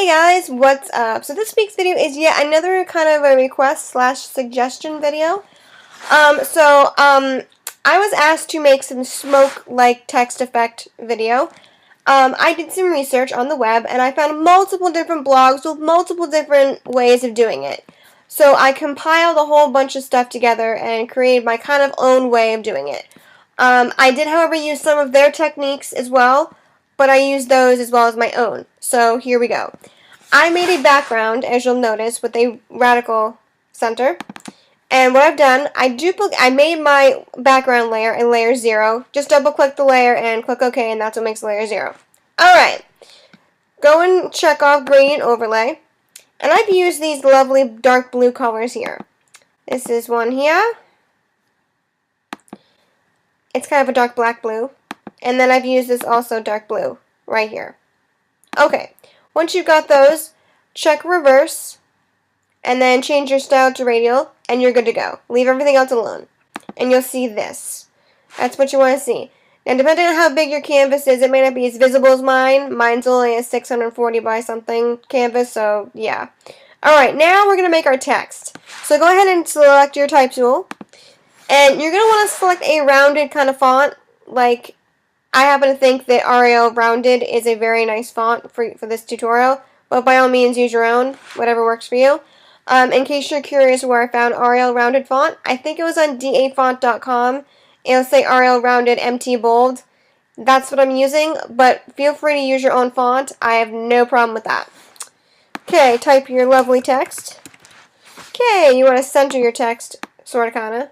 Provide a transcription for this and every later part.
Hey guys, what's up? So this week's video is yet another kind of a request slash suggestion video. I was asked to make some smoke-like text effect video. I did some research on the web and I found multiple different blogs with multiple different ways of doing it. So I compiled a whole bunch of stuff together and created my kind of own way of doing it. I did, however, use some of their techniques as well, but I used those as well as my own. So here we go. I made a background, as you'll notice, with a radical center. And what I've done, I made my background layer a layer 0. Just double click the layer and click OK, and that's what makes layer 0. Alright, go and check off gradient overlay. And I've used these lovely dark blue colors here. This is one here. It's kind of a dark black blue. And then I've used this also dark blue right here. Okay, once you've got those, check reverse, and then change your style to radial, and you're good to go. Leave everything else alone, and you'll see this. That's what you want to see. Now, depending on how big your canvas is, it may not be as visible as mine. Mine's only a 640 by something canvas, so yeah. Alright, now we're going to make our text. So go ahead and select your type tool, and you're going to want to select a rounded kind of font. Like, I happen to think that Arial Rounded is a very nice font for this tutorial, but by all means use your own, whatever works for you. In case you're curious where I found Arial Rounded font, I think it was on dafont.com. It'll say Arial Rounded MT Bold. That's what I'm using, but feel free to use your own font. I have no problem with that. Okay, type your lovely text. Okay, you want to center your text, sort of, kind of.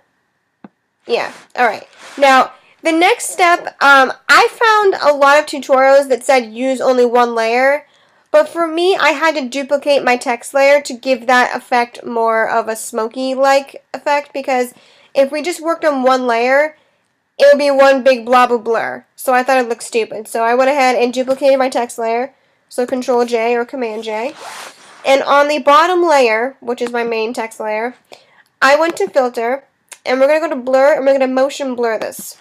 Yeah, alright. Now, the next step, I found a lot of tutorials that said use only one layer, but for me, I had to duplicate my text layer to give that effect more of a smoky-like effect, because if we just worked on one layer, it would be one big blob of blur, so I thought it looked stupid. So I went ahead and duplicated my text layer, so Control J or Command J, and on the bottom layer, which is my main text layer, I went to Filter, and we're going to go to Blur, and we're going to motion blur this.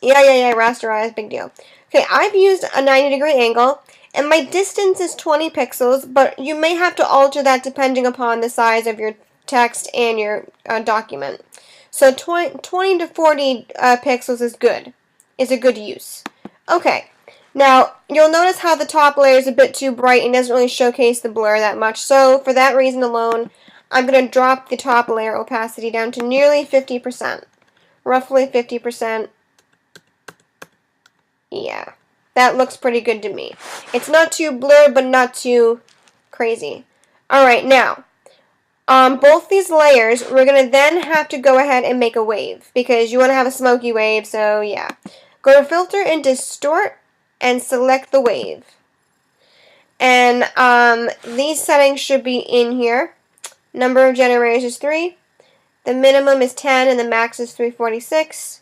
Yeah, rasterize, big deal. Okay, I've used a 90-degree angle, and my distance is 20 pixels, but you may have to alter that depending upon the size of your text and your document. So 20 to 40 pixels is good. Is a good use. Okay, now you'll notice how the top layer is a bit too bright and doesn't really showcase the blur that much. So for that reason alone, I'm going to drop the top layer opacity down to nearly 50%. Roughly 50%. Yeah, that looks pretty good to me. It's not too blurred, but not too crazy. Alright, now, on both these layers, we're going to then have to go ahead and make a wave, because you want to have a smoky wave, so yeah. Go to Filter and Distort, and select the wave. And these settings should be in here. Number of generators is 3. The minimum is 10, and the max is 346.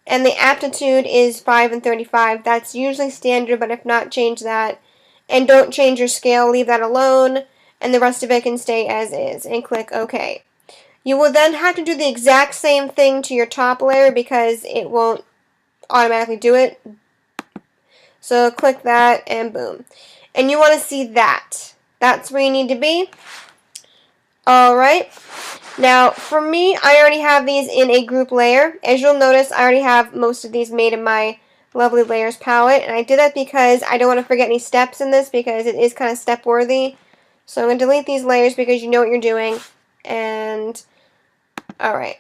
And the aptitude is 5 and 35. That's usually standard, but if not, change that. And don't change your scale, leave that alone. And the rest of it can stay as is. And click OK. You will then have to do the exact same thing to your top layer because it won't automatically do it. So click that and boom. And you want to see that. That's where you need to be. Alright. Now, for me, I already have these in a group layer. As you'll notice, I already have most of these made in my lovely layers palette. And I did that because I don't want to forget any steps in this because it is kind of step worthy. So I'm going to delete these layers because you know what you're doing. And, alright.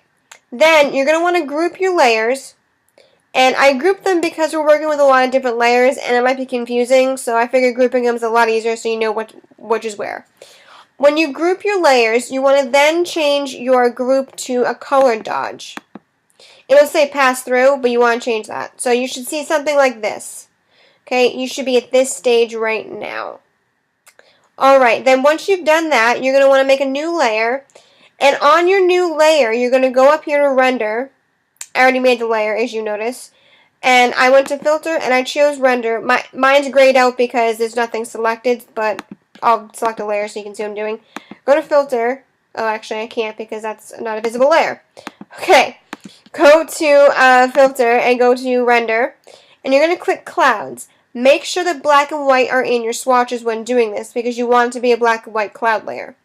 Then, you're going to want to group your layers. And I grouped them because we're working with a lot of different layers and it might be confusing. So I figured grouping them is a lot easier so you know which is where. When you group your layers, you want to then change your group to a color dodge. It'll say pass through, but you want to change that. So you should see something like this. Okay, you should be at this stage right now. Alright, then once you've done that, you're going to want to make a new layer. And on your new layer, you're going to go up here to render. I already made the layer, as you notice. And I went to Filter, and I chose Render. Mine's grayed out because there's nothing selected, but I'll select a layer so you can see what I'm doing. Go to Filter. Oh, actually, I can't because that's not a visible layer. Okay. Go to Filter and go to Render. And you're going to click Clouds. Make sure that black and white are in your swatches when doing this because you want it to be a black and white cloud layer.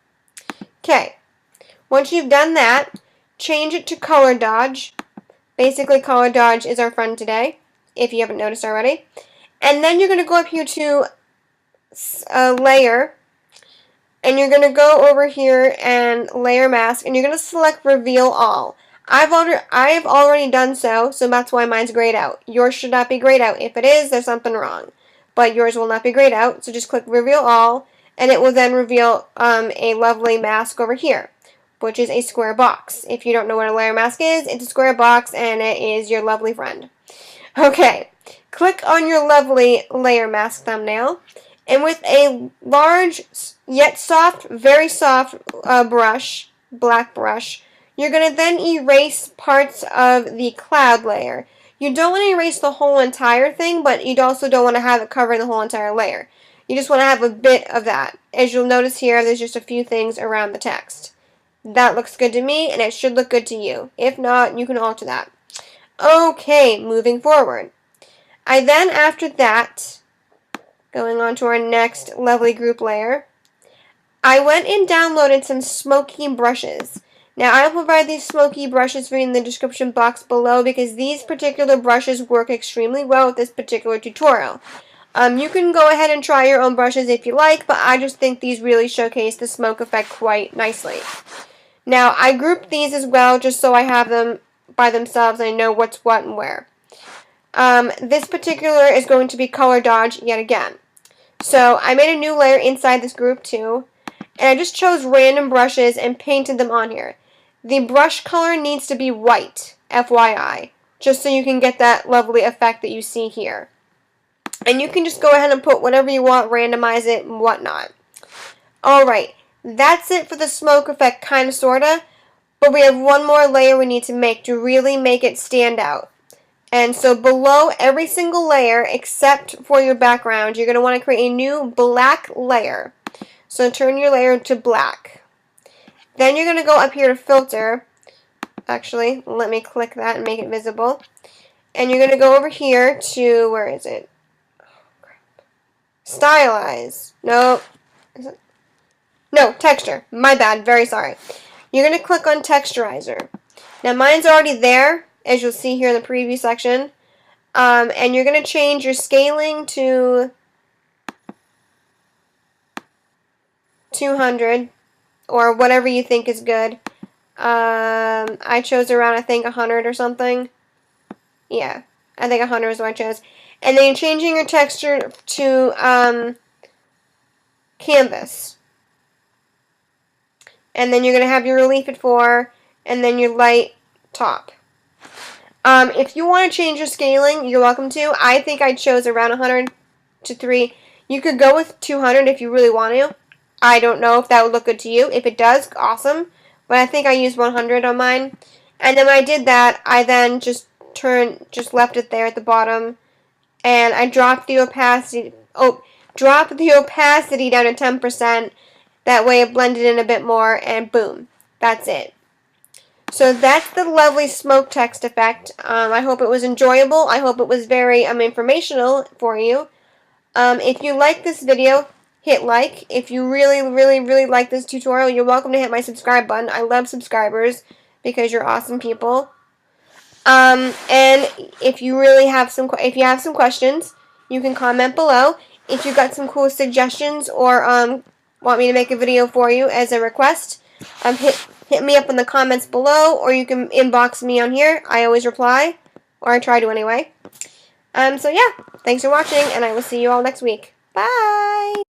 Okay, once you've done that, change it to color dodge. Basically, color dodge is our friend today, if you haven't noticed already. And then you're going to go up here to layer, and you're going to go over here and layer mask, and you're going to select reveal all. I've already done so that's why mine's grayed out. Yours should not be grayed out. If it is, there's something wrong. But yours will not be grayed out, so just click reveal all, and it will then reveal a lovely mask over here, which is a square box. If you don't know what a layer mask is, it's a square box, and it is your lovely friend. Okay, click on your lovely layer mask thumbnail, and with a large yet soft, very soft brush, black brush, you're going to then erase parts of the cloud layer. You don't want to erase the whole entire thing, but you also don't want to have it covering the whole entire layer. You just want to have a bit of that. As you'll notice here, there's just a few things around the text. That looks good to me, and it should look good to you. If not, you can alter that. Okay, moving forward. I then, after that, going on to our next lovely group layer, I went and downloaded some smoky brushes. Now, I'll provide these smoky brushes for you in the description box below because these particular brushes work extremely well with this particular tutorial. You can go ahead and try your own brushes if you like, but I just think these really showcase the smoke effect quite nicely. Now, I grouped these as well just so I have them by themselves and I know what's what and where. This particular is going to be color dodge yet again. So, I made a new layer inside this group too, and I just chose random brushes and painted them on here. The brush color needs to be white, FYI, just so you can get that lovely effect that you see here. And you can just go ahead and put whatever you want, randomize it, and whatnot. Alright, that's it for the smoke effect, kinda, sorta. But we have one more layer we need to make to really make it stand out. And so below every single layer, except for your background, you're going to want to create a new black layer. So turn your layer to black. Then you're going to go up here to filter. Actually, let me click that and make it visible. And you're going to go over here to, where is it? Oh, crap. Stylize. No. No, texture. My bad. Very sorry. You're going to click on texturizer. Now mine's already there, as you'll see here in the preview section. And you're going to change your scaling to 200 or whatever you think is good. I chose around, I think, 100 or something. Yeah, I think 100 is what I chose. And then you're changing your texture to canvas. And then you're going to have your relief at 4, and then your light top. If you want to change your scaling, you're welcome to. I think I chose around 100 to 3. You could go with 200 if you really want to. I don't know if that would look good to you. If it does, awesome. But I think I used 100 on mine. And then when I did that, I then just left it there at the bottom. And I dropped the opacity, down to 10%. That way it blended in a bit more, and boom. That's it. So that's the lovely smoke text effect. I hope it was enjoyable. I hope it was very informational for you. If you like this video, hit like. If you really, really, really like this tutorial, you're welcome to hit my subscribe button. I love subscribers because you're awesome people. And if you really have if you have some questions, you can comment below. If you've got some cool suggestions or want me to make a video for you as a request, hit me up in the comments below, or you can inbox me on here. I always reply, or I try to anyway. So yeah, thanks for watching, and I will see you all next week. Bye!